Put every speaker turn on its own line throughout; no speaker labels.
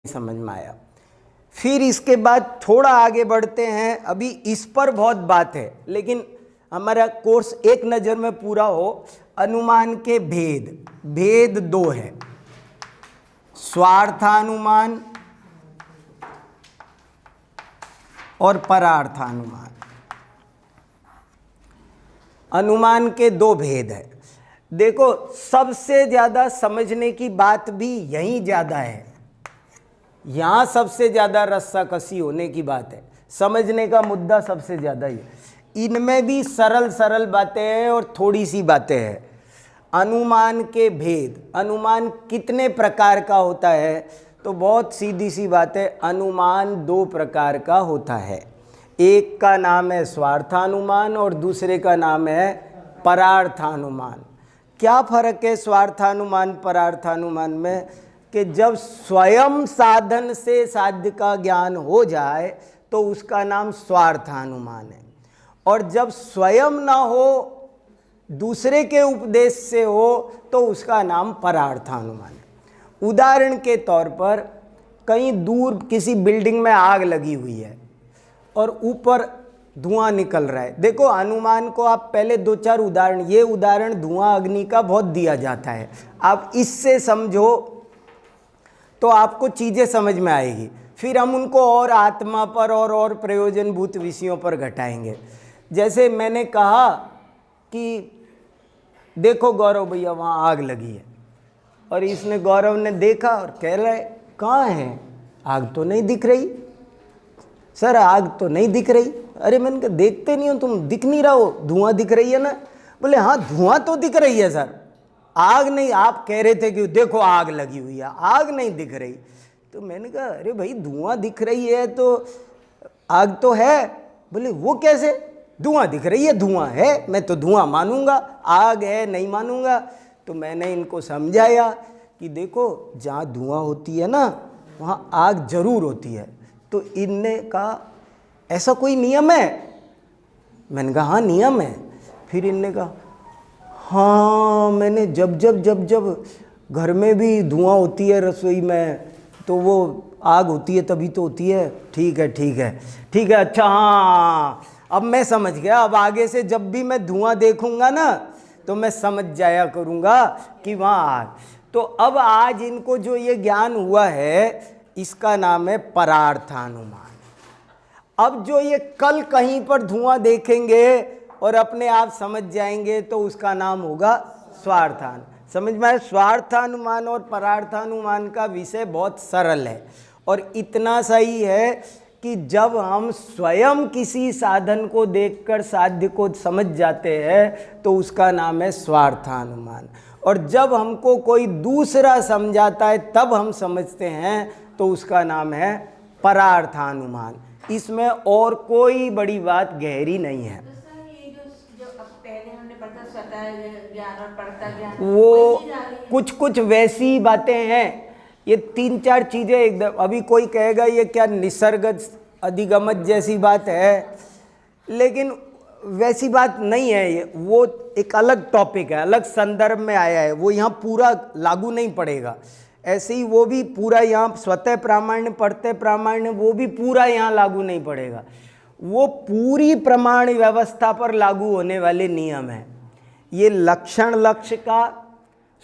समझ में आया। फिर इसके बाद थोड़ा आगे बढ़ते हैं। अभी इस पर बहुत बात है, लेकिन हमारा कोर्स एक नज़र में पूरा हो। अनुमान के भेद, भेद दो है, स्वार्थानुमान और परार्थानुमान। अनुमान के दो भेद है। देखो, सबसे ज़्यादा समझने की बात भी यहीं ज़्यादा है, यहाँ सबसे ज़्यादा रस्साकसी होने की बात है, समझने का मुद्दा सबसे ज़्यादा ही है। इनमें भी सरल सरल बातें हैं और थोड़ी सी बातें हैं। अनुमान के भेद, अनुमान कितने प्रकार का होता है? तो बहुत सीधी सी बात है, अनुमान दो प्रकार का होता है। एक का नाम है स्वार्थानुमान और दूसरे का नाम है परार्थानुमान। क्या फ़र्क है स्वार्थानुमान परार्थानुमान में? कि जब स्वयं साधन से साध्य का ज्ञान हो जाए तो उसका नाम स्वार्थानुमान है, और जब स्वयं ना हो, दूसरे के उपदेश से हो, तो उसका नाम परार्थानुमान है। उदाहरण के तौर पर, कहीं दूर किसी बिल्डिंग में आग लगी हुई है और ऊपर धुआं निकल रहा है। देखो, अनुमान को आप पहले दो चार उदाहरण, ये उदाहरण धुआं अग्नि का बहुत दिया जाता है, आप इससे समझो तो आपको चीज़ें समझ में आएगी। फिर हम उनको और आत्मा पर और प्रयोजनभूत विषयों पर घटाएंगे। जैसे मैंने कहा कि देखो गौरव भैया, वहाँ आग लगी है, और इसने, गौरव ने देखा और कह रहा है कहाँ है? आग तो नहीं दिख रही सर, आग तो नहीं दिख रही। अरे मैंने कहा देखते नहीं हो तुम, दिख नहीं रहा हो, धुआं दिख रही है ना? बोले हाँ धुआं तो दिख रही है सर, आग नहीं। आप कह रहे थे कि देखो आग लगी हुई है, आग नहीं दिख रही। तो मैंने कहा अरे भाई धुआं दिख रही है तो आग तो है। बोले वो कैसे? धुआं दिख रही है, धुआं है, मैं तो धुआं मानूंगा, आग है नहीं मानूंगा। तो मैंने इनको समझाया कि देखो, जहाँ धुआं होती है ना, वहाँ आग जरूर होती है। तो इनने कहा ऐसा कोई नियम है? मैंने कहा हाँ नियम है। फिर इनने कहा हाँ, मैंने जब जब घर में भी धुआं होती है रसोई में, तो वो आग होती है तभी तो होती है। ठीक है ठीक है ठीक है, अच्छा हाँ अब मैं समझ गया। अब आगे से जब भी मैं धुआं देखूंगा ना, तो मैं समझ जाया करूंगा कि वहाँ आग। तो अब आज इनको जो ये ज्ञान हुआ है, इसका नाम है परार्थानुमान। अब जो ये कल कहीं पर धुआं देखेंगे और अपने आप समझ जाएंगे, तो उसका नाम होगा स्वार्थान। समझ में आया? स्वार्थानुमान और परार्थानुमान का विषय बहुत सरल है, और इतना सही है कि जब हम स्वयं किसी साधन को देखकर साध्य को समझ जाते हैं, तो उसका नाम है स्वार्थानुमान। और जब हमको कोई दूसरा समझाता है तब हम समझते हैं, तो उसका नाम है परार्थानुमान। इसमें और कोई बड़ी बात गहरी नहीं है। वो कुछ वैसी बातें हैं, ये तीन चार चीज़ें एकदम। अभी कोई कहेगा ये क्या निसर्ग अधिगमन जैसी बात है, लेकिन वैसी बात नहीं है ये। वो एक अलग टॉपिक है, अलग संदर्भ में आया है, वो यहाँ पूरा लागू नहीं पड़ेगा। ऐसे ही वो भी पूरा यहाँ स्वतः प्रामाण्य पढ़ते प्रामाण्य, वो भी पूरा यहाँ लागू नहीं पड़ेगा। वो पूरी प्रमाण व्यवस्था पर लागू होने वाले नियम हैं। ये लक्षण लक्ष्य का,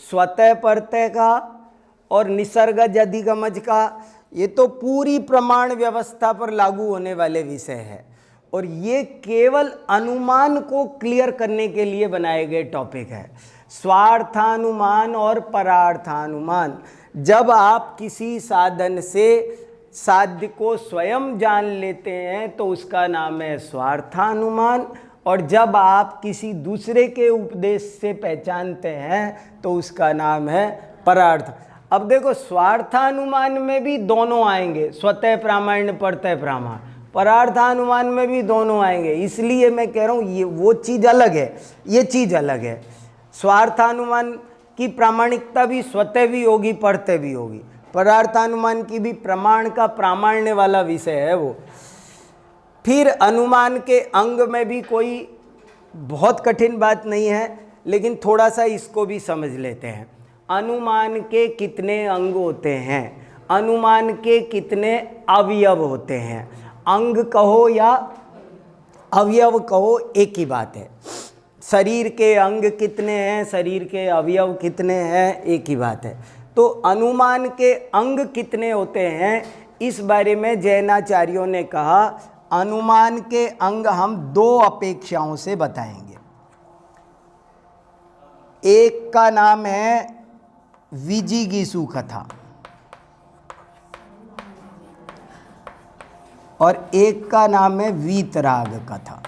स्वतः परतः का और निसर्गज अधिगमज का, ये तो पूरी प्रमाण व्यवस्था पर लागू होने वाले विषय है, और ये केवल अनुमान को क्लियर करने के लिए बनाए गए टॉपिक है। स्वार्थानुमान और परार्थानुमान, जब आप किसी साधन से साध्य को स्वयं जान लेते हैं तो उसका नाम है स्वार्थानुमान, और जब आप किसी दूसरे के उपदेश से पहचानते हैं तो उसका नाम है परार्थ। अब देखो, स्वार्थानुमान में भी दोनों आएंगे, स्वतः प्रामाण्य परतः प्रामाण्य। परार्थानुमान में भी दोनों आएंगे। इसलिए मैं कह रहा हूँ ये वो चीज़ अलग है, ये चीज़ अलग है। स्वार्थानुमान की प्रामाणिकता भी स्वतः भी होगी, परतः भी होगी। परार्थानुमान की भी प्रमाण का प्रामाण्य वाला विषय है वो। फिर अनुमान के अंग में भी कोई बहुत कठिन बात नहीं है, लेकिन थोड़ा सा इसको भी समझ लेते हैं। अनुमान के कितने अंग होते हैं? अनुमान के कितने अवयव होते हैं? अंग कहो या अवयव कहो, एक ही बात है। शरीर के अंग कितने हैं, शरीर के अवयव कितने हैं, एक ही बात है। तो अनुमान के अंग कितने होते हैं, इस बारे में जैनाचार्यों ने कहा अनुमान के अंग हम दो अपेक्षाओं से बताएंगे। एक का नाम है विजिगीषु कथा और एक का नाम है वीतराग कथा।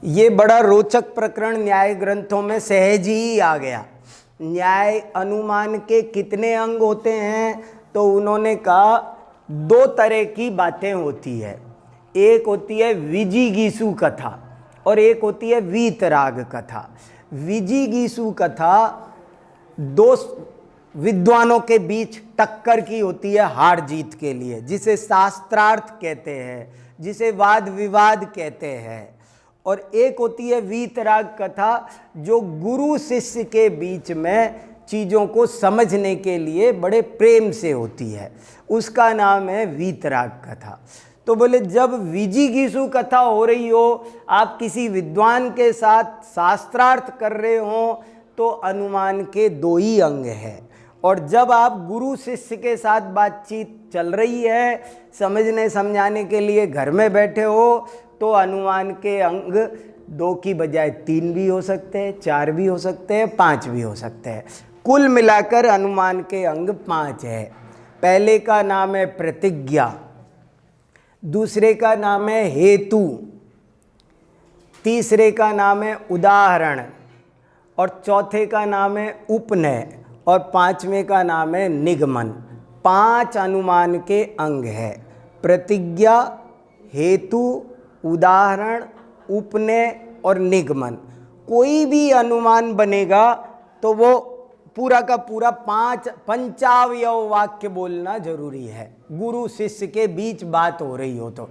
ये बड़ा रोचक प्रकरण न्याय ग्रंथों में सहज ही आ गया। न्याय अनुमान के कितने अंग होते हैं, तो उन्होंने कहा दो तरह की बातें होती है। एक होती है विजिगीषु कथा और एक होती है वीतराग कथा। विजिगीषु कथा दो विद्वानों के बीच टक्कर की होती है हार जीत के लिए, जिसे शास्त्रार्थ कहते हैं, जिसे वाद विवाद कहते हैं। और एक होती है वीतराग कथा, जो गुरु शिष्य के बीच में चीज़ों को समझने के लिए बड़े प्रेम से होती है, उसका नाम है वीतराग कथा। तो बोले जब विजिगीषु कथा हो रही हो, आप किसी विद्वान के साथ शास्त्रार्थ कर रहे हो, तो अनुमान के दो ही अंग हैं। और जब आप गुरु शिष्य के साथ बातचीत चल रही है, समझने समझाने के लिए घर में बैठे हो, तो अनुमान के अंग दो की बजाय तीन भी हो सकते हैं, चार भी हो सकते हैं, पांच भी हो सकते हैं। कुल मिलाकर अनुमान के अंग 5 है। पहले का नाम है प्रतिज्ञा, दूसरे का नाम है हेतु, तीसरे का नाम है उदाहरण और चौथे का नाम है उपनय और पांचवें का नाम है निगमन। 5 अनुमान के अंग है। प्रतिज्ञा, हेतु, उदाहरण, उपनय और निगमन। कोई भी अनुमान बनेगा तो वो पूरा का पूरा 5 पंचावयव वाक्य बोलना जरूरी है। गुरु शिष्य के बीच बात हो रही हो तो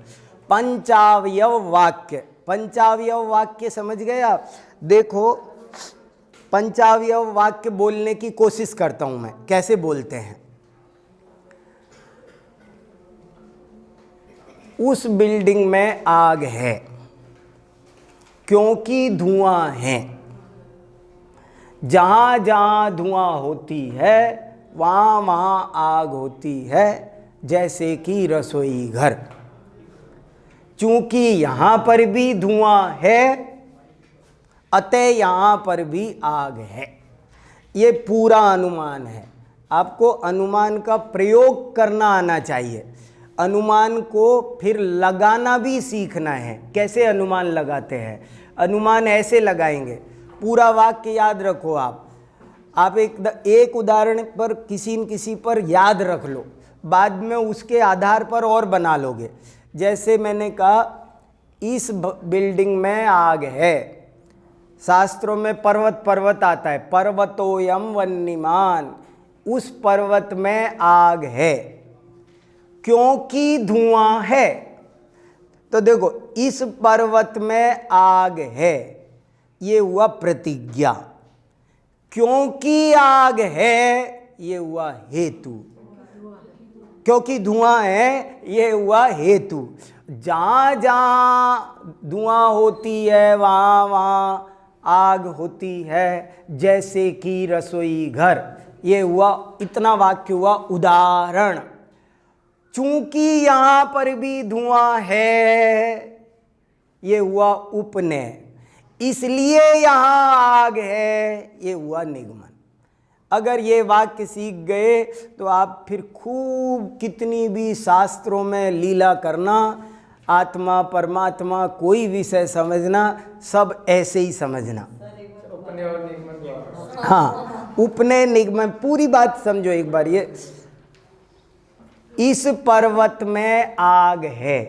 पंचावयव वाक्य। पंचावयव वाक्य समझ गए आप? देखो, पंचावयव वाक्य बोलने की कोशिश करता हूं मैं, कैसे बोलते हैं। उस बिल्डिंग में आग है क्योंकि धुआं है। जहां जहां धुआं होती है वहां वहां आग होती है, जैसे कि रसोई घर। चूंकि यहां पर भी धुआं है, अतः यहां पर भी आग है। ये पूरा अनुमान है। आपको अनुमान का प्रयोग करना आना चाहिए। अनुमान को फिर लगाना भी सीखना है। कैसे अनुमान लगाते हैं? अनुमान ऐसे लगाएंगे, पूरा वाक्य याद रखो आप एक उदाहरण पर किसी न किसी पर याद रख लो, बाद में उसके आधार पर और बना लोगे। जैसे मैंने कहा इस बिल्डिंग में आग है। शास्त्रों में पर्वत आता है, पर्वतोयम वन्यमान, उस पर्वत में आग है क्योंकि धुआं है। तो देखो, इस पर्वत में आग है, ये हुआ प्रतिज्ञा। क्योंकि आग है, ये हुआ हेतु। क्योंकि धुआं है, ये हुआ हेतु। जहां जहां धुआं होती है वहां वहां आग होती है, जैसे कि रसोई घर। ये हुआ, इतना वाक्य हुआ उदाहरण। चूंकि यहां पर भी धुआं है, ये हुआ उपनय। इसलिए यहां आग है, ये हुआ निगमन। अगर ये वाक्य सीख गए तो आप फिर खूब कितनी भी शास्त्रों में लीला करना, आत्मा परमात्मा कोई विषय समझना, सब ऐसे ही समझना। हाँ, उपनय निगमन पूरी बात समझो एक बार। ये इस पर्वत में आग है,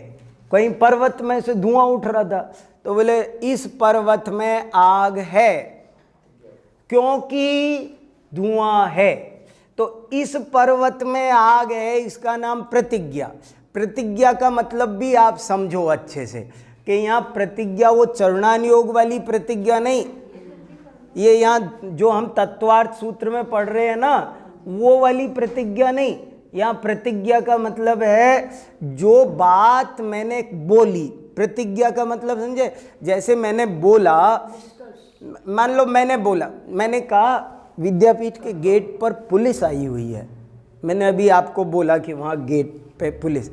कहीं पर्वत में से धुआं उठ रहा था, तो बोले इस पर्वत में आग है क्योंकि धुआं है। तो इस पर्वत में आग है, इसका नाम प्रतिज्ञा। प्रतिज्ञा का मतलब भी आप समझो अच्छे से कि यहाँ प्रतिज्ञा वो चरणान योग वाली प्रतिज्ञा नहीं, ये यहाँ जो हम तत्वार्थ सूत्र में पढ़ रहे हैं ना, वो वाली प्रतिज्ञा नहीं। यहाँ प्रतिज्ञा का मतलब है जो बात मैंने बोली। प्रतिज्ञा का मतलब समझे, जैसे मैंने बोला, मान लो मैंने बोला, मैंने कहा विद्यापीठ के गेट पर पुलिस आई हुई है, मैंने अभी आपको बोला कि वहाँ गेट पे पुलिस,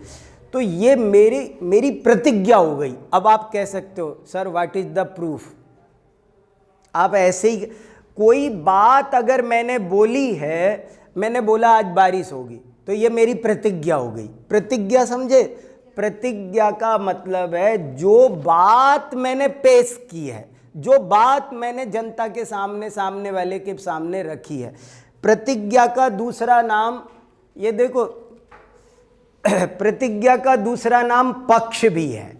तो ये मेरी प्रतिज्ञा हो गई। अब आप कह सकते हो sir what is the proof. आप ऐसे ही कोई बात अगर मैंने बोली है, मैंने बोला आज बारिश होगी, तो ये मेरी प्रतिज्ञा हो गई। प्रतिज्ञा समझे, प्रतिज्ञा का मतलब है जो बात मैंने पेश की है, जो बात मैंने जनता के सामने, सामने वाले के सामने रखी है। प्रतिज्ञा का दूसरा नाम, ये देखो प्रतिज्ञा का दूसरा नाम पक्ष भी है।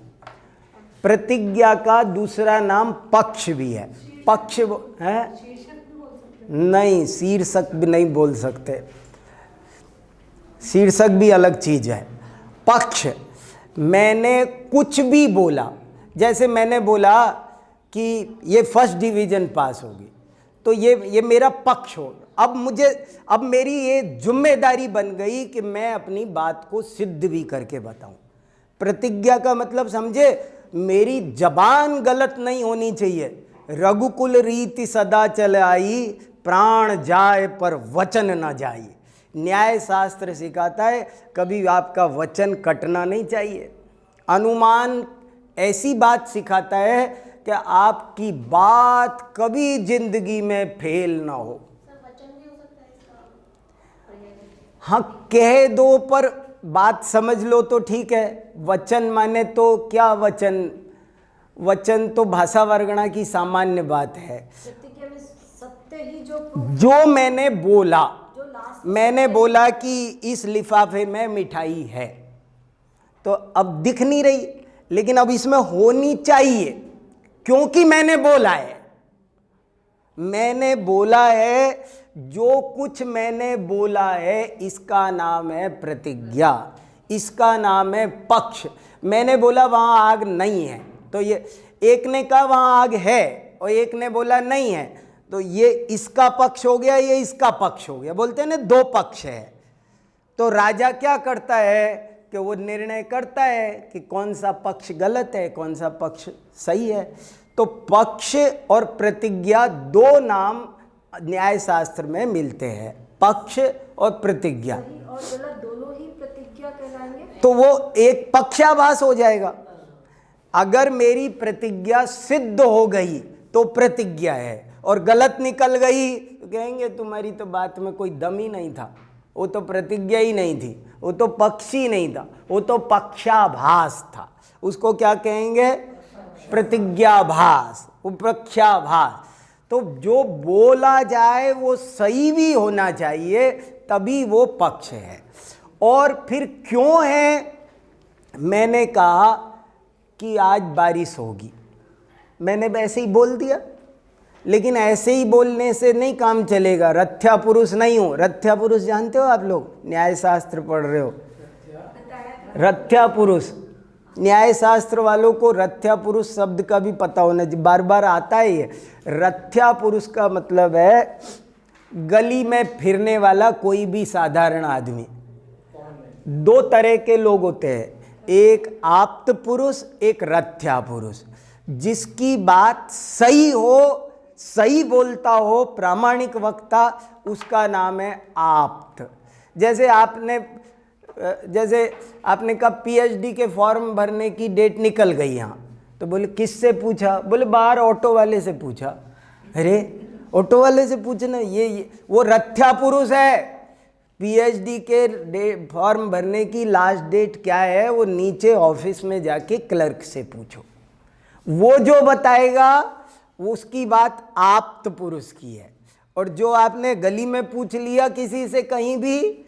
प्रतिज्ञा का दूसरा नाम पक्ष भी है। पक्ष है नहीं, शीर्षक भी नहीं बोल सकते, शीर्षक भी अलग चीज है। पक्ष, मैंने कुछ भी बोला, जैसे मैंने बोला कि ये फर्स्ट डिवीजन पास होगी, तो ये मेरा पक्ष हो। अब मेरी ये जिम्मेदारी बन गई कि मैं अपनी बात को सिद्ध भी करके बताऊं। प्रतिज्ञा का मतलब समझे, मेरी जबान गलत नहीं होनी चाहिए। रघुकुल रीति सदा चलाई, प्राण जाए पर वचन न जाए। न्याय शास्त्र सिखाता है कभी आपका वचन कटना नहीं चाहिए। अनुमान ऐसी बात सिखाता है कि आपकी बात कभी जिंदगी में फेल ना हो। हाँ कह दो, पर बात समझ लो तो ठीक है। वचन माने तो क्या वचन, वचन तो भाषा वर्गणा की सामान्य बात है।
सत्य ही
जो मैंने बोला, मैंने बोला कि इस लिफाफे में मिठाई है, तो अब दिख नहीं रही, लेकिन अब इसमें होनी चाहिए क्योंकि मैंने बोला है। मैंने बोला है, जो कुछ मैंने बोला है इसका नाम है प्रतिज्ञा, इसका नाम है पक्ष। मैंने बोला वहां आग नहीं है, तो ये एक ने कहा वहां आग है और एक ने बोला नहीं है, तो ये इसका पक्ष हो गया, ये इसका पक्ष हो गया। बोलते हैं ना दो पक्ष है। तो राजा क्या करता है कि वो निर्णय करता है कि कौन सा पक्ष गलत है, कौन सा पक्ष सही है। तो पक्ष और प्रतिज्ञा दो नाम न्याय शास्त्र में मिलते हैं, पक्ष और प्रतिज्ञा।
और गलत दोनों ही प्रतिज्ञा कहलाएंगे,
तो वो एक पक्षाभास हो जाएगा। अगर मेरी प्रतिज्ञा सिद्ध हो गई तो प्रतिज्ञा है, और गलत निकल गई तो कहेंगे तुम्हारी तो बात में कोई दम ही नहीं था, वो तो प्रतिज्ञा ही नहीं थी, वो तो पक्ष ही नहीं था, वो तो पक्षाभास था। उसको क्या कहेंगे, प्रतिज्ञाभास, उपरक्षाभास। तो जो बोला जाए वो सही भी होना चाहिए, तभी वो पक्ष है। और फिर क्यों है, मैंने कहा कि आज बारिश होगी, मैंने वैसे ही बोल दिया, लेकिन ऐसे ही बोलने से नहीं काम चलेगा। रथ्या पुरुष नहीं हो। रथ्या पुरुष जानते हो आप लोग, न्याय शास्त्र पढ़ रहे हो, रथ्या पुरुष, न्याय शास्त्र वालों को रथ्या पुरुष शब्द का भी पता होना चाहिए, बार बार आता है ये। रथ्या पुरुष का मतलब है गली में फिरने वाला कोई भी साधारण आदमी। दो तरह के लोग होते हैं, एक आप्त पुरुष, एक रथ्या पुरुष। जिसकी बात सही हो, सही बोलता हो, प्रामाणिक वक्ता, उसका नाम है आप्त। जैसे आपने कहा पीएचडी के फॉर्म भरने की डेट निकल गई यहाँ, तो बोले किससे पूछा, बोले बाहर ऑटो वाले से पूछा। अरे ऑटो वाले से पूछना, ये वो रथ्या पुरुष है। पीएचडी के फॉर्म भरने की लास्ट डेट क्या है, वो नीचे ऑफिस में जाके क्लर्क से पूछो, वो जो बताएगा उसकी बात आप्त पुरुष की है। और जो आपने गली में पूछ लिया किसी से, कहीं भी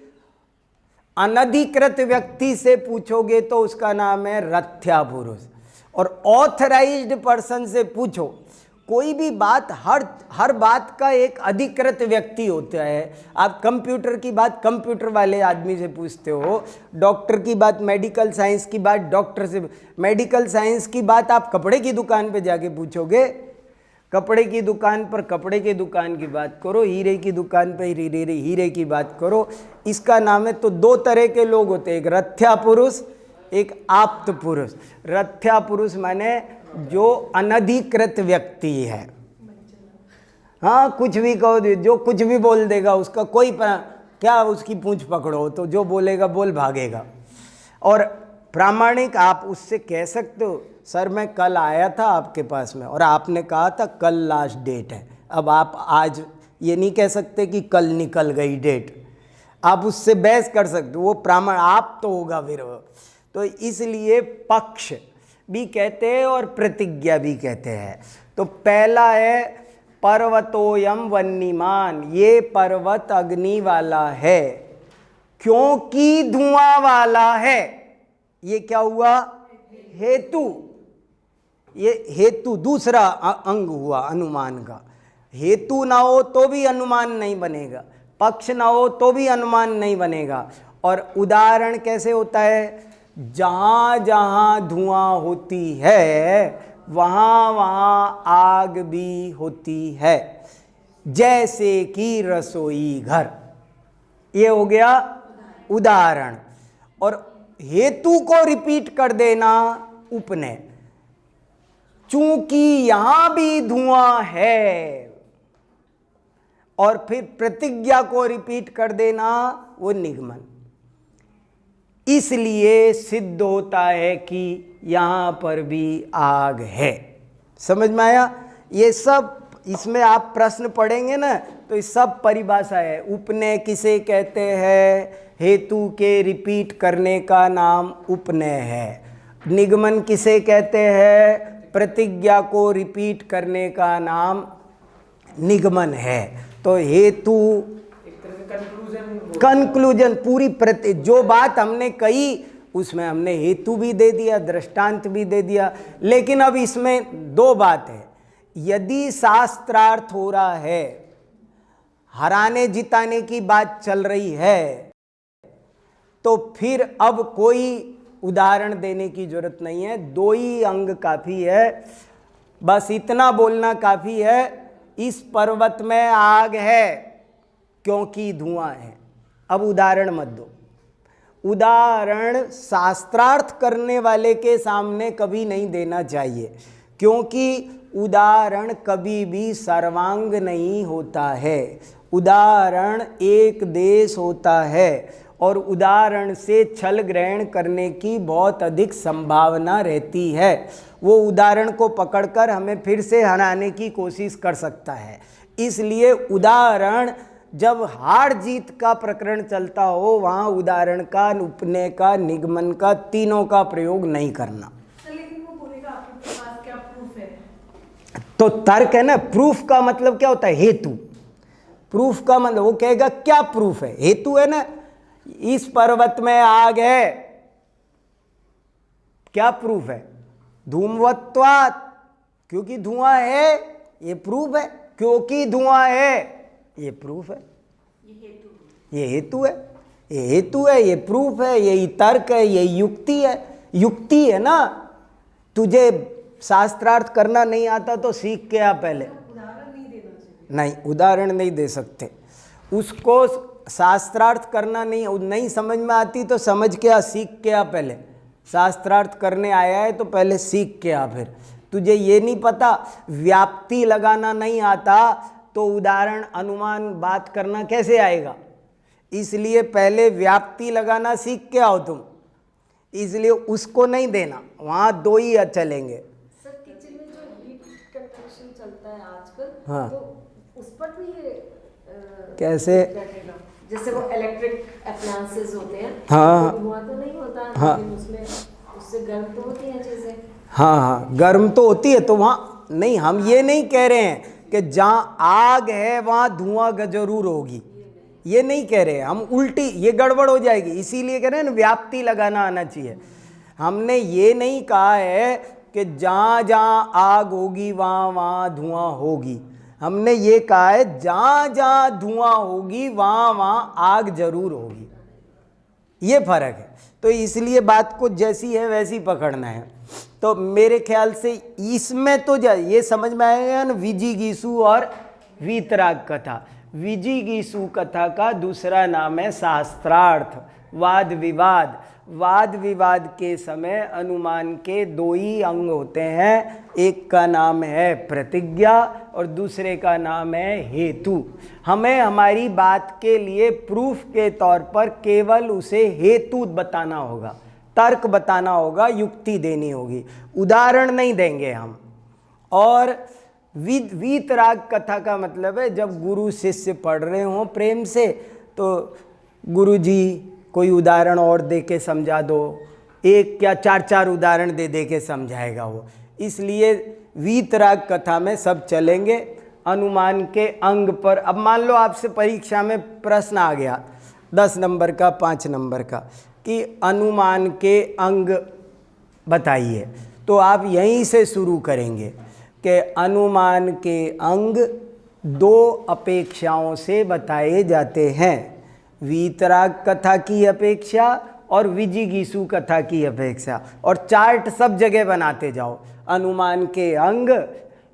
अनधिकृत व्यक्ति से पूछोगे तो उसका नाम है रथ्या पुरुष। और ऑथराइज्ड पर्सन से पूछो, कोई भी बात, हर बात का एक अधिकृत व्यक्ति होता है। आप कंप्यूटर की बात कंप्यूटर वाले आदमी से पूछते हो, डॉक्टर की बात, मेडिकल साइंस की बात डॉक्टर से, मेडिकल साइंस की बात आप कपड़े की दुकान पे जाके पूछोगे, कपड़े की दुकान पर कपड़े की दुकान की बात करो, हीरे की दुकान पर हीरे की बात करो। इसका नाम है। तो दो तरह के लोग होते हैं, एक रथ्या पुरुष, एक आप्त पुरुष। रथ्या पुरुष माने जो अनधिकृत व्यक्ति है। हाँ, कुछ भी कहो, जो कुछ भी बोल देगा उसका कोई क्या, उसकी पूंछ पकड़ो तो जो बोलेगा बोल भागेगा। और प्रामाणिक आप उससे कह सकते हो, सर मैं कल आया था आपके पास में और आपने कहा था कल लास्ट डेट है। अब आप आज ये नहीं कह सकते कि कल निकल गई डेट, आप उससे बहस कर सकते हो, वो प्रामाण आप तो होगा फिर वो। तो इसलिए पक्ष भी कहते हैं और प्रतिज्ञा भी कहते हैं। तो पहला है पर्वतोयम वन्यमान, ये पर्वत अग्नि वाला है क्योंकि धुआं वाला है। ये क्या हुआ? हेतु। ये हेतु दूसरा अंग हुआ अनुमान का। हेतु ना हो तो भी अनुमान नहीं बनेगा, पक्ष ना हो तो भी अनुमान नहीं बनेगा। और उदाहरण कैसे होता है? जहाँ जहाँ धुआं होती है वहाँ वहाँ आग भी होती है, जैसे कि रसोई घर। ये हो गया उदाहरण। और हेतु को रिपीट कर देना उपनय, चूंकि यहां भी धुआं है। और फिर प्रतिज्ञा को रिपीट कर देना वो निगमन। इसलिए सिद्ध होता है कि यहां पर भी आग है। समझ में आया? ये सब इसमें आप प्रश्न पढ़ेंगे ना तो ये सब परिभाषा है। उपनय किसे कहते हैं? हेतु के रिपीट करने का नाम उपनय है। निगमन किसे कहते हैं? प्रतिज्ञा को रिपीट करने का नाम निगमन है। तो हेतु कंक्लूजन पूरी जो बात हमने कही उसमें हमने हेतु भी दे दिया, दृष्टांत भी दे दिया। लेकिन अब इसमें दो बात है। यदि शास्त्रार्थ हो रहा है, हराने जिताने की बात चल रही है, तो फिर अब कोई उदाहरण देने की जरूरत नहीं है। दो ही अंग काफी है, बस इतना बोलना काफी है, इस पर्वत में आग है क्योंकि धुआं है। अब उदाहरण मत दो। उदाहरण शास्त्रार्थ करने वाले के सामने कभी नहीं देना चाहिए, क्योंकि उदाहरण कभी भी सर्वांग नहीं होता है। उदाहरण एक देश होता है और उदाहरण से छल ग्रहण करने की बहुत अधिक संभावना रहती है। वो उदाहरण को पकड़कर हमें फिर से हराने की कोशिश कर सकता है। इसलिए उदाहरण जब हार जीत का प्रकरण चलता हो वहाँ उदाहरण का, उपनय का, निगमन का, तीनों का प्रयोग नहीं करना।
लेकिन वो बोलेगा आपके पास क्या प्रूफ है?
तो तर्क है ना। प्रूफ का मतलब क्या होता है? हेतु। प्रूफ का मतलब वो कहेगा क्या प्रूफ है? हेतु है ना, इस पर्वत में आग है, क्या प्रूफ है? धूमवत्वात्, क्योंकि धुआं है, ये प्रूफ है। क्योंकि धुआं है, ये प्रूफ है। ये हेतु है, ये हेतु है, ये प्रूफ है, यही तर्क है, यही युक्ति है। युक्ति है ना। तुझे शास्त्रार्थ करना नहीं आता तो सीख के आ पहले।
उदाहरण नहीं देना चाहिए।
नहीं, उदाहरण नहीं दे सकते। उसको शास्त्रार्थ करना नहीं समझ में आती तो समझ के आ, सीख के आ पहले। शास्त्रार्थ करने आया है तो पहले सीख के आ। फिर तुझे ये नहीं पता, व्याप्ति लगाना नहीं आता तो उदाहरण, अनुमान, बात करना कैसे आएगा? इसलिए पहले व्याप्ति लगाना सीख के आओ तुम। इसलिए उसको नहीं देना, वहाँ दो ही चलेंगे।
सर, किचन में जो हीट कंडक्शन चलता है आजकल,
हाँ।
तो उस पर भी ये
कैसे?
बैठेगा? जैसे वो इलेक्ट्रिक अप्लायंसेस होते हैं,
हाँ।
तो धुआं तो नहीं होता,
हाँ।
लेकिन उसमें उससे गर्म तो होती हैं चीजें।
हाँ हाँ, गर्म तो होती है। तो वहाँ नहीं, हम ये नहीं कह रहे हैं कि जहाँ आग है वहाँ धुआं जरूर होगी, ये नहीं कह रहे हैं हम। उल्टी ये गड़बड़ हो जाएगी, इसीलिए कह रहे हैं ना व्याप्ति लगाना आना चाहिए। हमने ये नहीं कहा है कि जहाँ जहाँ आग होगी वहाँ वहाँ धुआं होगी। हमने ये कहा है जहाँ जहाँ धुआं होगी वहाँ वहाँ आग जरूर होगी। ये फर्क है। तो इसलिए बात को जैसी है वैसी पकड़ना है। तो मेरे ख्याल से इसमें तो ये समझ में आएगा ना, विजिगीषु और वीतराग कथा। विजिगीषु कथा का दूसरा नाम है शास्त्रार्थ, वाद विवाद। वाद विवाद के समय अनुमान के दो ही अंग होते हैं, एक का नाम है प्रतिज्ञा और दूसरे का नाम है हेतु। हमें हमारी बात के लिए प्रूफ के तौर पर केवल उसे हेतु बताना होगा, तर्क बताना होगा, युक्ति देनी होगी, उदाहरण नहीं देंगे हम। और वीतराग कथा का मतलब है जब गुरु शिष्य पढ़ रहे हों प्रेम से, तो गुरु जी कोई उदाहरण और दे के समझा दो, एक क्या चार चार उदाहरण दे दे के समझाएगा वो। इसलिए वीतराग कथा में सब चलेंगे अनुमान के अंग पर। अब मान लो आपसे परीक्षा में प्रश्न आ गया 10 नंबर का, 5 नंबर का, कि अनुमान के अंग बताइए, तो आप यहीं से शुरू करेंगे कि अनुमान के अंग दो अपेक्षाओं से बताए जाते हैं, वीतराग कथा की अपेक्षा और विजिगीषु कथा की अपेक्षा। और चार्ट सब जगह बनाते जाओ, अनुमान के अंग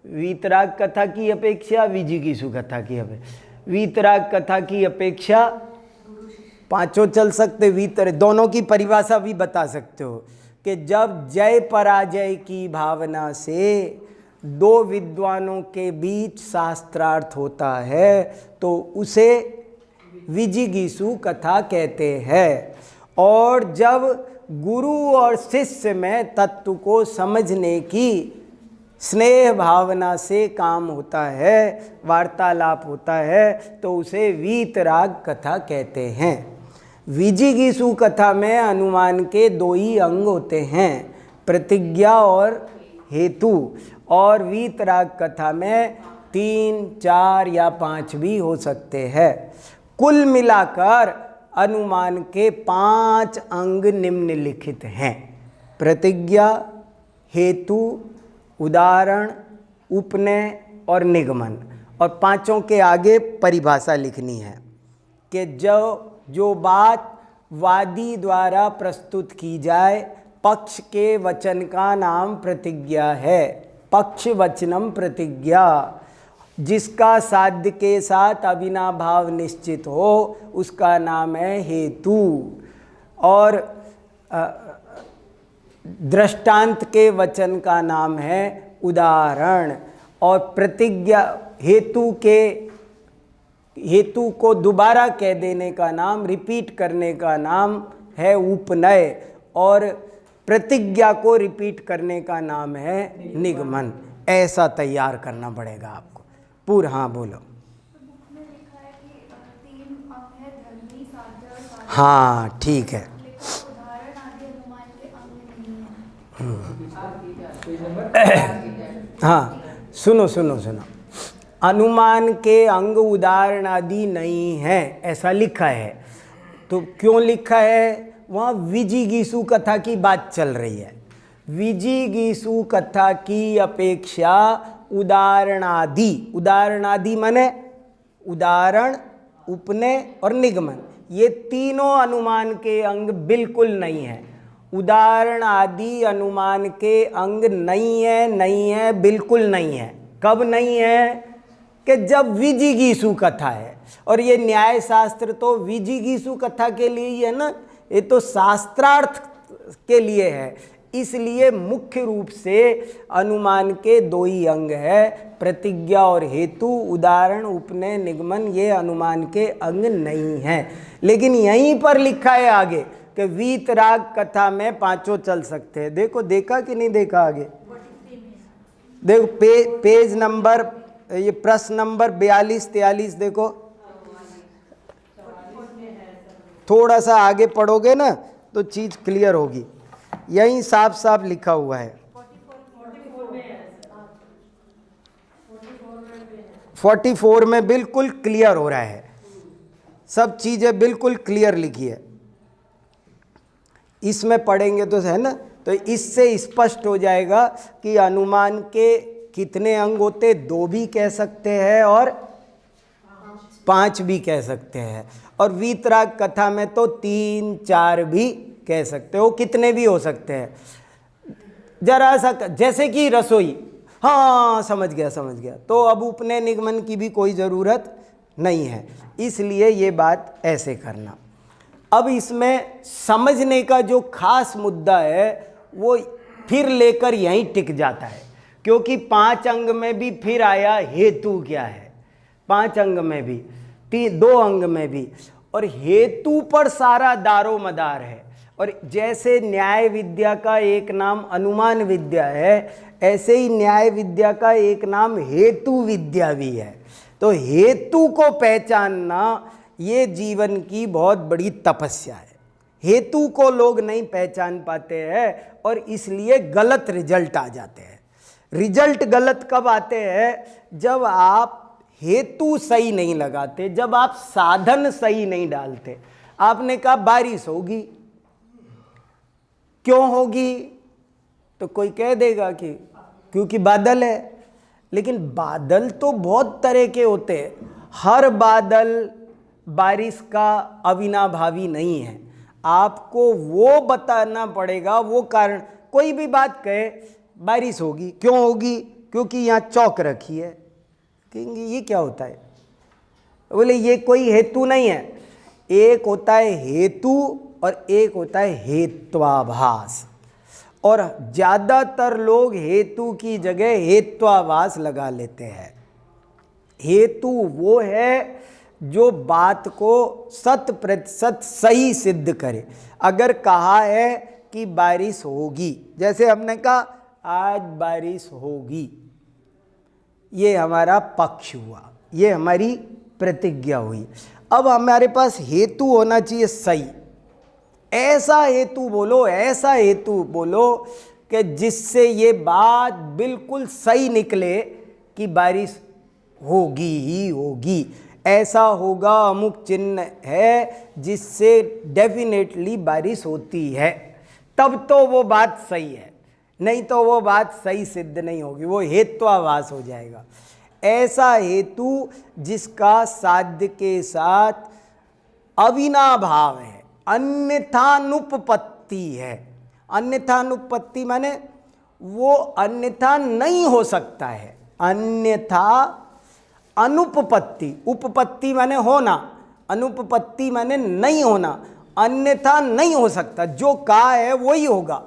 वीतराग कथा की अपेक्षा, विजिगीषु कथा की अपेक्षा। वीतराग कथा की अपेक्षा पांचों चल सकते, वीतर दोनों की परिभाषा भी बता सकते हो कि जब जय पराजय की भावना से दो विद्वानों के बीच शास्त्रार्थ होता है तो उसे विजिगीषु कथा कहते हैं। और जब गुरु और शिष्य में तत्व को समझने की स्नेह भावना से काम होता है, वार्तालाप होता है, तो उसे वीतराग कथा कहते हैं। विजिगीषु कथा में अनुमान के दो ही अंग होते हैं, प्रतिज्ञा और हेतु। और वीतराग कथा में 3, 4 या 5 भी हो सकते हैं। कुल मिलाकर अनुमान के 5 अंग निम्नलिखित हैं: प्रतिज्ञा, हेतु, उदाहरण, उपनय और निगमन। और पांचों के आगे परिभाषा लिखनी है कि जो बात वादी द्वारा प्रस्तुत की जाए, पक्ष के वचन का नाम प्रतिज्ञा है, पक्ष वचनम प्रतिज्ञा। जिसका साध्य के साथ अविनाभाव निश्चित हो उसका नाम है हेतु। और दृष्टांत के वचन का नाम है उदाहरण। और प्रतिज्ञा हेतु को दोबारा कह देने का नाम, रिपीट करने का नाम है उपनय। और प्रतिज्ञा को रिपीट करने का नाम है निगमन। ऐसा तैयार करना पड़ेगा आपको पूरा। हाँ बोलो।
बुक में लिखा है कि 3 अंग है, धर्मी, साध्य और साध्य।
हाँ ठीक है।
लेकिन उदाहरण आदि अनुमान के अंग नहीं है।
हाँ सुनो सुनो सुनो, अनुमान के अंग उदाहरण आदि नहीं है ऐसा लिखा है। तो क्यों लिखा है? वहाँ विजिगीषु कथा की बात चल रही है। विजिगीषु कथा की अपेक्षा उदाहरणादि, उदाहरणादि माने उदाहरण, उपनय और निगमन, ये तीनों अनुमान के अंग बिल्कुल नहीं है। उदाहरण आदि अनुमान के अंग नहीं है, बिल्कुल नहीं है। कब नहीं है? कि जब विजिगीषु कथा है। और ये न्याय शास्त्र तो विजिगीषु कथा के लिए ही है ना, ये तो शास्त्रार्थ के लिए है। इसलिए मुख्य रूप से अनुमान के दो ही अंग है, प्रतिज्ञा और हेतु, उदाहरण, उपनय, निगमन। ये अनुमान के अंग नहीं हैं। लेकिन यहीं पर लिखा है आगे कि वीतराग कथा में पांचों चल सकते हैं। देखो, देखा कि नहीं देखा आगे? देखो पेज नंबर, ये प्रश्न नंबर 42-43 देखो। थोड़ा सा आगे पढ़ोगे ना तो चीज़ क्लियर होगी। यहीं साफ साफ लिखा हुआ है। 44 में बिल्कुल क्लियर हो रहा है, सब चीज़ें बिल्कुल क्लियर लिखी है। इसमें पढ़ेंगे तो है ना, तो इससे स्पष्ट हो जाएगा कि अनुमान के कितने अंग होते, 2 भी कह सकते हैं और 5 भी कह सकते हैं। और वीतराग कथा में तो 3-4 भी कह सकते हो, कितने भी हो सकते हैं। जरा सा जैसे कि रसोई, हाँ समझ गया समझ गया, तो अब उपनय निगमन की भी कोई ज़रूरत नहीं है, इसलिए ये बात ऐसे करना। अब इसमें समझने का जो खास मुद्दा है वो फिर लेकर यहीं टिक जाता है, क्योंकि 5 अंग में भी फिर आया हेतु क्या है, 5 अंग में भी, 2 अंग में भी, और हेतु पर सारा दारो मदार है। और जैसे न्याय विद्या का एक नाम अनुमान विद्या है, ऐसे ही न्याय विद्या का एक नाम हेतु विद्या भी है। तो हेतु को पहचानना ये जीवन की बहुत बड़ी तपस्या है। हेतु को लोग नहीं पहचान पाते हैं और इसलिए गलत रिजल्ट आ जाते हैं। रिजल्ट गलत कब आते हैं? जब आप हेतु सही नहीं लगाते, जब आप साधन सही नहीं डालते। आपने कहा बारिश होगी, क्यों होगी? तो कोई कह देगा कि क्योंकि बादल है, लेकिन बादल तो बहुत तरह के होते हैं, हर बादल बारिश का अविनाभावी नहीं है। आपको वो बताना पड़ेगा, वो कारण। कोई भी बात कहे बारिश होगी, क्यों होगी? क्योंकि यहाँ चौक रखी है, कहेंगे ये क्या होता है? बोले ये कोई हेतु नहीं है। एक होता है हेतु और एक होता है हेत्वाभास, और ज़्यादातर लोग हेतु की जगह हेत्वाभास लगा लेते हैं। हेतु वो है जो बात को 100% सही सिद्ध करे। अगर कहा है कि बारिश होगी, जैसे हमने कहा आज बारिश होगी, ये हमारा पक्ष हुआ, ये हमारी प्रतिज्ञा हुई। अब हमारे पास हेतु होना चाहिए सही। ऐसा हेतु बोलो, ऐसा हेतु बोलो कि जिससे ये बात बिल्कुल सही निकले कि बारिश होगी ही होगी। ऐसा होगा, अमुक चिन्ह है जिससे डेफिनेटली बारिश होती है, तब तो वो बात सही है, नहीं तो वो बात सही सिद्ध नहीं होगी, वो हेत्वाभास हो जाएगा। ऐसा हेतु जिसका साध्य के साथ अविनाभाव है, अन्यथानुपपत्ति है। अन्यथानुपपत्ति माने वो अन्यथा नहीं हो सकता है, अन्यथा अनुपपत्ति। उपपत्ति माने होना, अनुपपत्ति माने नहीं होना, अन्यथा नहीं हो सकता। जो कहा है वही होगा,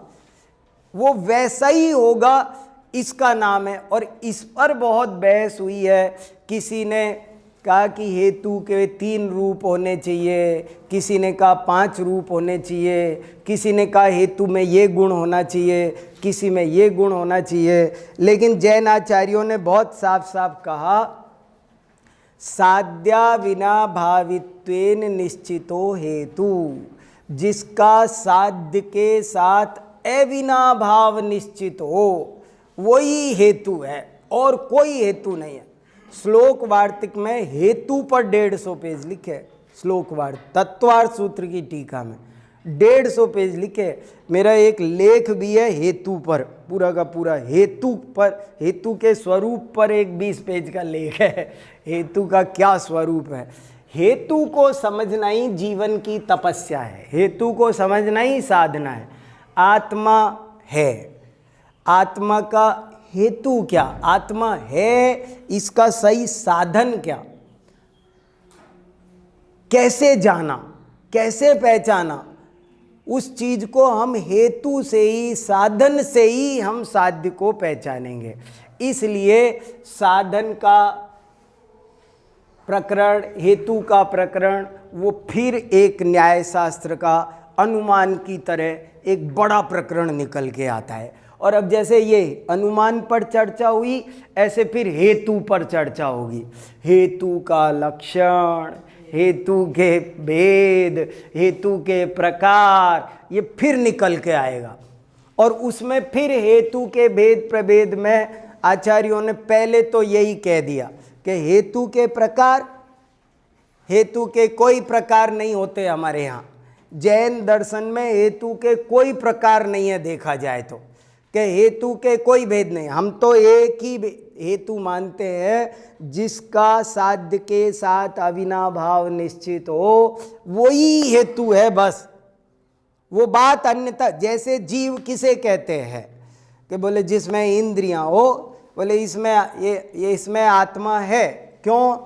वो वैसा ही होगा, इसका नाम है। और इस पर बहुत बहस हुई है। किसी ने कहा कि हेतु के 3 रूप होने चाहिए, किसी ने कहा 5 रूप होने चाहिए, किसी ने कहा हेतु में ये गुण होना चाहिए, किसी में ये गुण होना चाहिए। लेकिन जैन आचार्यों ने बहुत साफ साफ कहा, साध्या विना भावित्वेन निश्चितो हेतु। जिसका साध्य के साथ अविनाभाव निश्चित हो वही हेतु है, और कोई हेतु नहीं है। श्लोक वार्तिक में हेतु पर 150 पेज लिखे। श्लोक वार्तिक तत्वार्थ सूत्र की टीका में 150 पेज लिखे। मेरा एक लेख भी है हेतु पर, पूरा का पूरा हेतु पर, हेतु के स्वरूप पर एक 20 पेज का लेख है, हेतु का क्या स्वरूप है। हेतु को समझना ही जीवन की तपस्या है, हेतु को समझना ही साधना है। आत्मा है, आत्मा का हेतु क्या? आत्मा है, इसका सही साधन क्या? कैसे जाना, कैसे पहचाना? उस चीज को हम हेतु से ही, साधन से ही हम साध्य को पहचानेंगे। इसलिए साधन का प्रकरण, हेतु का प्रकरण, वो फिर एक न्याय शास्त्र का अनुमान की तरह एक बड़ा प्रकरण निकल के आता है। और अब जैसे ये अनुमान पर चर्चा हुई, ऐसे फिर हेतु पर चर्चा होगी। हेतु का लक्षण, हेतु के भेद, हेतु के प्रकार, ये फिर निकल के आएगा। और उसमें फिर हेतु के भेद प्रभेद में आचार्यों ने पहले तो यही कह दिया कि हेतु के प्रकार, हेतु के कोई प्रकार नहीं होते हमारे यहाँ। जैन दर्शन में हेतु के कोई प्रकार नहीं है, देखा जाए तो, कि हेतु के कोई भेद नहीं। हम तो एक ही हेतु मानते हैं, जिसका साध्य के साथ अविनाभाव निश्चित हो वही हेतु है बस। वो बात अन्यथा, जैसे जीव किसे कहते हैं कि बोले जिसमें इंद्रियां हो, बोले इसमें ये इसमें आत्मा है, क्यों?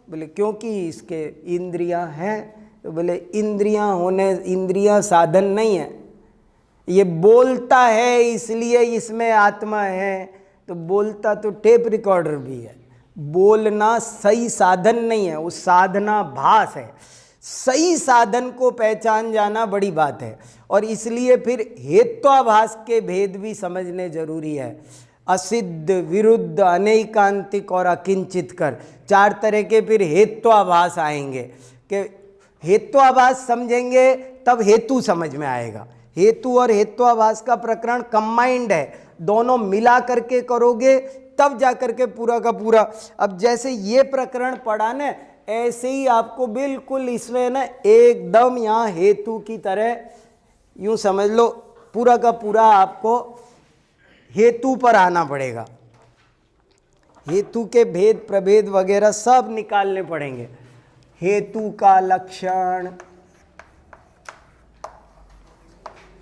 बोले क्योंकि इसके इंद्रियां हैं। तो बोले इंद्रियां साधन नहीं है, ये बोलता है इसलिए इसमें आत्मा है। तो बोलता तो टेप रिकॉर्डर भी है, बोलना सही साधन नहीं है, वो साधना भास है। सही साधन को पहचान जाना बड़ी बात है, और इसलिए फिर हेत्वाभास के भेद भी समझने जरूरी है। असिद्ध, विरुद्ध, अनैकांतिक और अकिंचित कर, 4 तरह के फिर हेत्वाभास आएंगे कि हेत्वाभास समझेंगे तब हेतु समझ में आएगा। हेतु और हेत्वाभास का प्रकरण कंबाइंड है, दोनों मिला करके करोगे तब जा करके पूरा का पूरा। अब जैसे ये प्रकरण पढ़ा ना, ऐसे ही आपको बिल्कुल इसमें ना एकदम यहाँ हेतु की तरह यूं समझ लो, पूरा का पूरा आपको हेतु पर आना पड़ेगा। हेतु के भेद प्रभेद वगैरह सब निकालने पड़ेंगे। हेतु का लक्षण,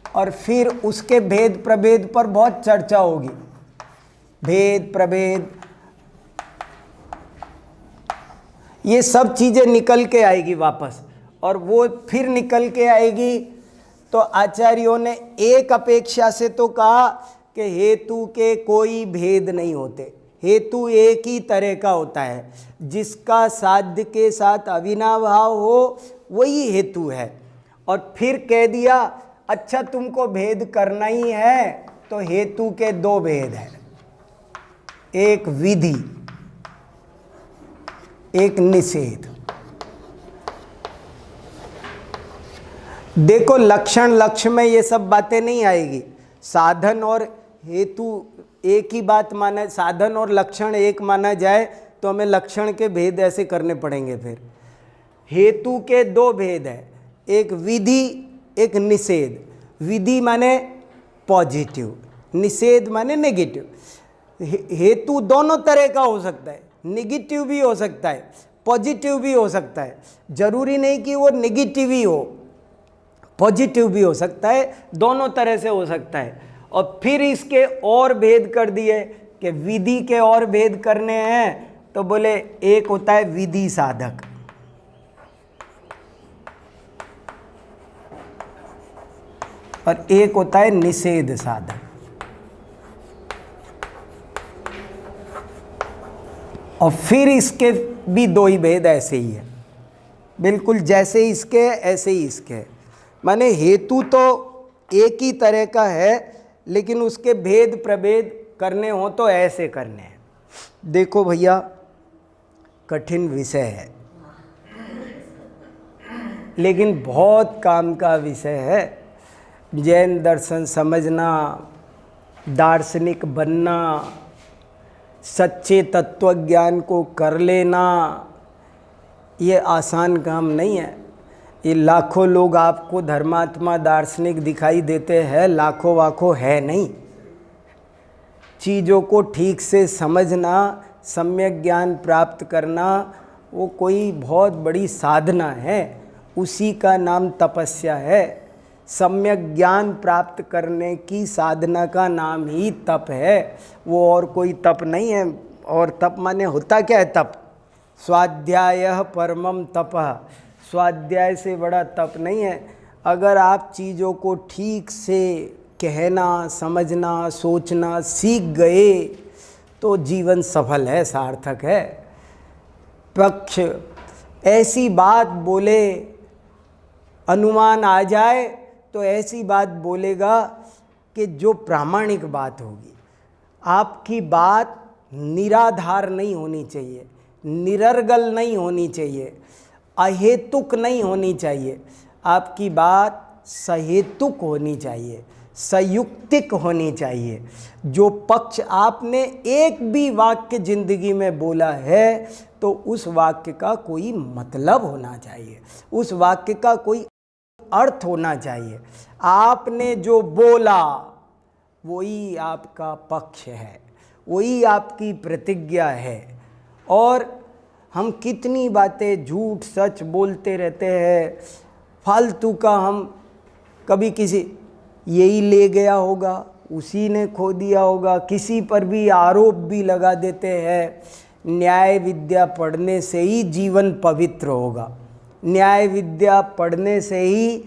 और फिर उसके भेद प्रभेद पर बहुत चर्चा होगी। भेद प्रभेद ये सब चीज़ें निकल के आएगी वापस, और वो फिर निकल के आएगी। तो आचार्यों ने एक अपेक्षा से तो कहा कि हेतु के कोई भेद नहीं होते, हेतु एक ही तरह का होता है, जिसका साध्य के साथ अविनाभाव हो वही हेतु है। और फिर कह दिया अच्छा तुमको भेद करना ही है तो हेतु के 2 भेद हैं, एक विधि, एक निषेध। देखो लक्षण लक्ष्य में ये सब बातें नहीं आएगी। साधन और हेतु एक ही बात माना, साधन और लक्षण एक माना जाए तो हमें लक्षण के भेद ऐसे करने पड़ेंगे। फिर हेतु के 2 भेद है, एक विधि एक निषेध। विधि माने पॉजिटिव, निषेध माने नेगेटिव। हेतु दोनों तरह का हो सकता है, नेगेटिव भी हो सकता है, पॉजिटिव भी हो सकता है। जरूरी नहीं कि वो नेगेटिव ही हो, पॉजिटिव भी हो सकता है, दोनों तरह से हो सकता है। और फिर इसके और भेद कर दिए कि विधि के और भेद करने हैं। तो बोले एक होता है विधि साधक, और एक होता है निषेध साधक। और फिर इसके भी 2 ही भेद ऐसे ही है, बिल्कुल जैसे इसके ऐसे ही इसके। माने हेतु तो एक ही तरह का है, लेकिन उसके भेद प्रभेद करने हो तो ऐसे करने हैं। देखो भैया कठिन विषय है, लेकिन बहुत काम का विषय है। जैन दर्शन समझना, दार्शनिक बनना, सच्चे तत्वज्ञान को कर लेना, ये आसान काम नहीं है। ये लाखों लोग आपको धर्मात्मा दार्शनिक दिखाई देते हैं, लाखों वाखों है नहीं। चीज़ों को ठीक से समझना, सम्यक ज्ञान प्राप्त करना, वो कोई बहुत बड़ी साधना है, उसी का नाम तपस्या है। सम्यक ज्ञान प्राप्त करने की साधना का नाम ही तप है, वो और कोई तप नहीं है। और तप माने होता क्या है? तप स्वाध्याय परमम तपः, स्वाध्याय से बड़ा तप नहीं है। अगर आप चीज़ों को ठीक से कहना, समझना, सोचना सीख गए तो जीवन सफल है, सार्थक है। पक्ष ऐसी बात बोले, अनुमान आ जाए तो ऐसी बात बोलेगा कि जो प्रामाणिक बात होगी। आपकी बात निराधार नहीं होनी चाहिए, निरर्गल नहीं होनी चाहिए, अहेतुक नहीं होनी चाहिए। आपकी बात सहेतुक होनी चाहिए, संयुक्तिक होनी चाहिए। जो पक्ष आपने एक भी वाक्य जिंदगी में बोला है तो उस वाक्य का कोई मतलब होना चाहिए, उस वाक्य का कोई अर्थ होना चाहिए। आपने जो बोला वही आपका पक्ष है, वही आपकी प्रतिज्ञा है। और हम कितनी बातें झूठ सच बोलते रहते हैं, फालतू का हम कभी किसी यही ले गया होगा, उसी ने खो दिया होगा, किसी पर भी आरोप भी लगा देते हैं। न्याय विद्या पढ़ने से ही जीवन पवित्र होगा, न्याय विद्या पढ़ने से ही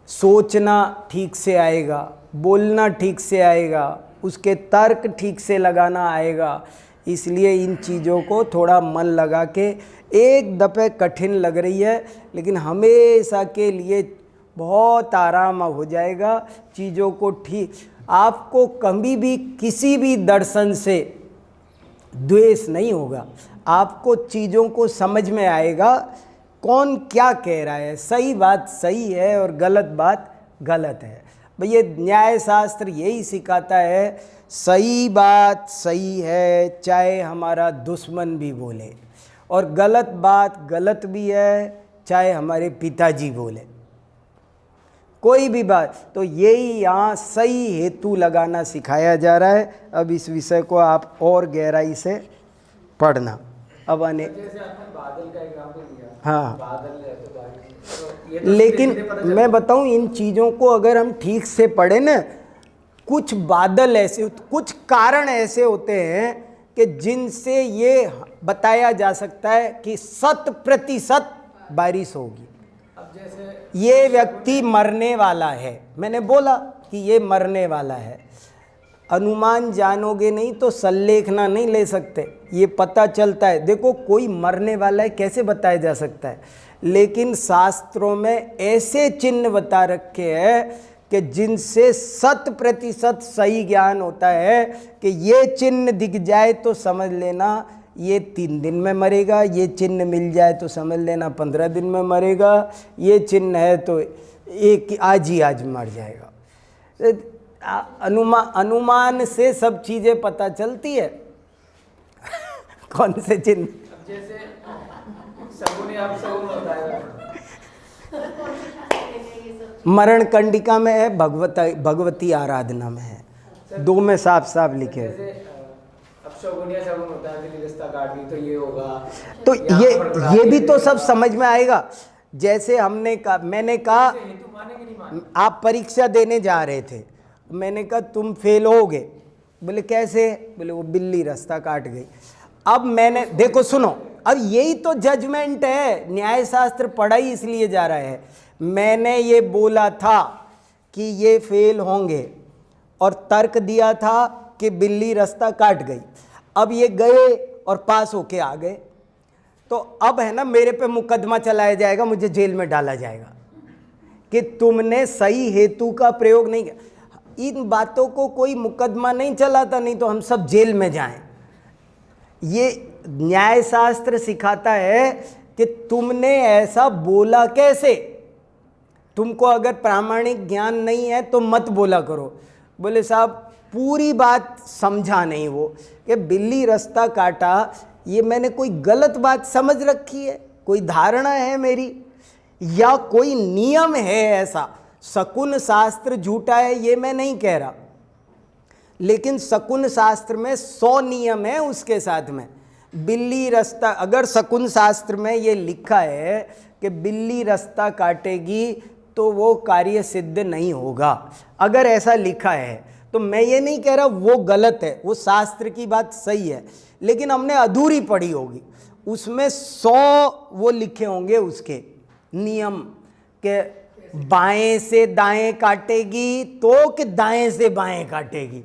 सोचना ठीक से आएगा, बोलना ठीक से आएगा, उसके तर्क ठीक से लगाना आएगा। इसलिए इन चीज़ों को थोड़ा मन लगा के, एक दफ़े कठिन लग रही है लेकिन हमेशा के लिए बहुत आराम हो जाएगा। चीज़ों को ठीक, आपको कभी भी किसी भी दर्शन से द्वेष नहीं होगा, आपको चीज़ों को समझ में आएगा कौन क्या कह रहा है, सही बात सही है और गलत बात गलत है। भैया न्याय शास्त्र यही सिखाता है, सही बात सही है चाहे हमारा दुश्मन भी बोले, और गलत बात गलत भी है चाहे हमारे पिताजी बोले, कोई भी बात। तो यही यहाँ सही हेतु लगाना सिखाया जा रहा है। अब इस विषय को आप और गहराई से पढ़ना। अब आने
जैसे आपने बादल का एग्जाम्पल लिया,
हाँ,
बादल है तो ये तो
लेकिन
धीरे-धीरे पता चलता
मैं बताऊं, इन चीज़ों को अगर हम ठीक से पढ़ें ना, कुछ बादल ऐसे, कुछ कारण ऐसे होते हैं कि जिनसे ये बताया जा सकता है कि 100% बारिश होगी।
अब जैसे
ये व्यक्ति मरने वाला है, मैंने बोला कि ये मरने वाला है। अनुमान जानोगे नहीं तो सल्लेखना नहीं ले सकते, ये पता चलता है। देखो कोई मरने वाला है कैसे बताया जा सकता है, लेकिन शास्त्रों में ऐसे चिन्ह बता रखे हैं कि जिनसे 100% सही ज्ञान होता है कि ये चिन्ह दिख जाए तो समझ लेना ये 3 दिन में मरेगा, ये चिन्ह मिल जाए तो समझ लेना 15 दिन में मरेगा, ये चिन्ह है तो एक आज ही आज मर जाएगा। अनुमान से सब चीज़ें पता चलती है। कौन से चिन्ह?
अब जैसे सगुन आप सगुन बताया,
मरण कंडिका में है, भगवती आराधना में है, 2 में साफ साफ लिखे हैं।
जैसे अब सगुन या सगुन होता है कि रिश्ता काट दी तो ये होगा,
तो
यहाँ
ये भी तो सब समझ में आएगा। जैसे हमने कहा, मैंने कहा
हेतु माने कि नहीं माने?
आप परीक्षा देने जा रहे थे, मैंने कहा तुम फेल होगे, बोले कैसे, बोले वो बिल्ली रास्ता काट गई। अब मैंने देखो सुनो, अब यही तो जजमेंट है, न्याय शास्त्र पढ़ा ही इसलिए जा रहा है। मैंने ये बोला था कि ये फेल होंगे और तर्क दिया था कि बिल्ली रास्ता काट गई, अब ये गए और पास होके आ गए, तो अब है ना मेरे पे मुकदमा चलाया जाएगा, मुझे जेल में डाला जाएगा कि तुमने सही हेतु का प्रयोग नहीं किया। इन बातों को कोई मुकदमा नहीं चलाता, नहीं तो हम सब जेल में जाएं। ये न्याय शास्त्र सिखाता है कि तुमने ऐसा बोला कैसे। तुमको अगर प्रामाणिक ज्ञान नहीं है तो मत बोला करो। बोले साहब पूरी बात समझा नहीं वो कि बिल्ली रास्ता काटा, ये मैंने कोई गलत बात समझ रखी है, कोई धारणा है मेरी, या कोई नियम है ऐसा। शकुन शास्त्र झूठा है ये मैं नहीं कह रहा, लेकिन शकुन शास्त्र में 100 नियम है उसके साथ में। बिल्ली रास्ता, अगर शकुन शास्त्र में ये लिखा है कि बिल्ली रास्ता काटेगी तो वो कार्य सिद्ध नहीं होगा, अगर ऐसा लिखा है तो मैं ये नहीं कह रहा वो गलत है, वो शास्त्र की बात सही है, लेकिन हमने अधूरी पढ़ी होगी। उसमें 100 वो लिखे होंगे उसके नियम के, बाएं से दाएं काटेगी तो कि दाएं से बाएं काटेगी,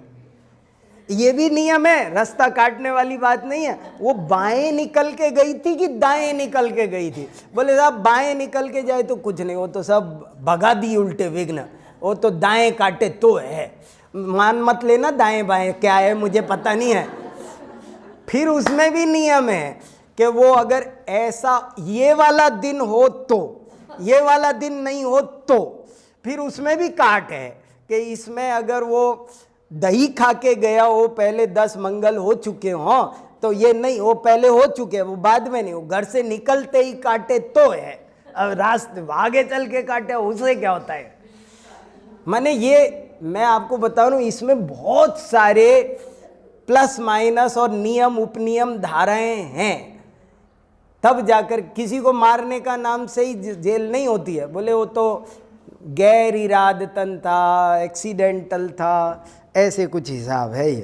ये भी नियम है, रास्ता काटने वाली बात नहीं है। वो बाएं निकल के गई थी कि दाएं निकल के गई थी, बोले साहब बाएं निकल के जाए तो कुछ नहीं, वो तो सब भगा दी उल्टे विघ्न, वो तो दाएं काटे तो है। मान मत लेना दाएं बाएं क्या है मुझे पता नहीं है। फिर उसमें भी नियम है कि वो अगर ऐसा ये वाला दिन हो तो, ये वाला दिन नहीं हो तो, फिर उसमें भी काट है कि इसमें अगर वो दही खा के गया हो, पहले 10 मंगल हो चुके हों तो ये नहीं, वो पहले हो चुके हैं, वो बाद में नहीं, वो घर से निकलते ही काटे तो है। अब रास्ते आगे चल के काटे उसे क्या होता है। माने ये मैं आपको बता रहा हूँ, इसमें बहुत सारे प्लस माइनस और नियम उपनियम धाराएं हैं, तब जाकर किसी को मारने का नाम से ही जेल नहीं होती है। बोले वो तो गैर इरादतन था, एक्सीडेंटल था, ऐसे कुछ हिसाब है ये।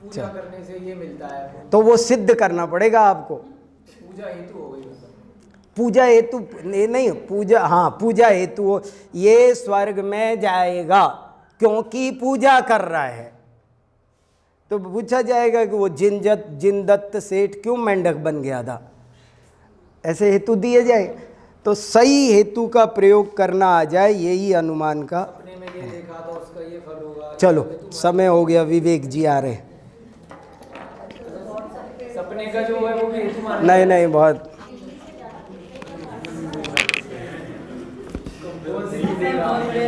पूजा करने से ये मिलता है,
तो वो सिद्ध करना पड़ेगा आपको।
पूजा हेतु हो गई मतलब।
पूजा हेतु नहीं, पूजा, हाँ पूजा हेतु हो, ये स्वर्ग में जाएगा क्योंकि पूजा कर रहा है। तो पूछा जाएगा कि वो जिनदत्त सेठ क्यों मेंढक बन गया था, ऐसे हेतु दिए जाए। तो सही हेतु का प्रयोग करना आ जाए, यही अनुमान का।
अपने में ये देखा तो उसका ये फल होगा।
चलो समय हो गया, विवेक जी आ रहे।
सपने का जो है वो भी हेतु माना
नहीं नहीं, बहुत
जाएगा।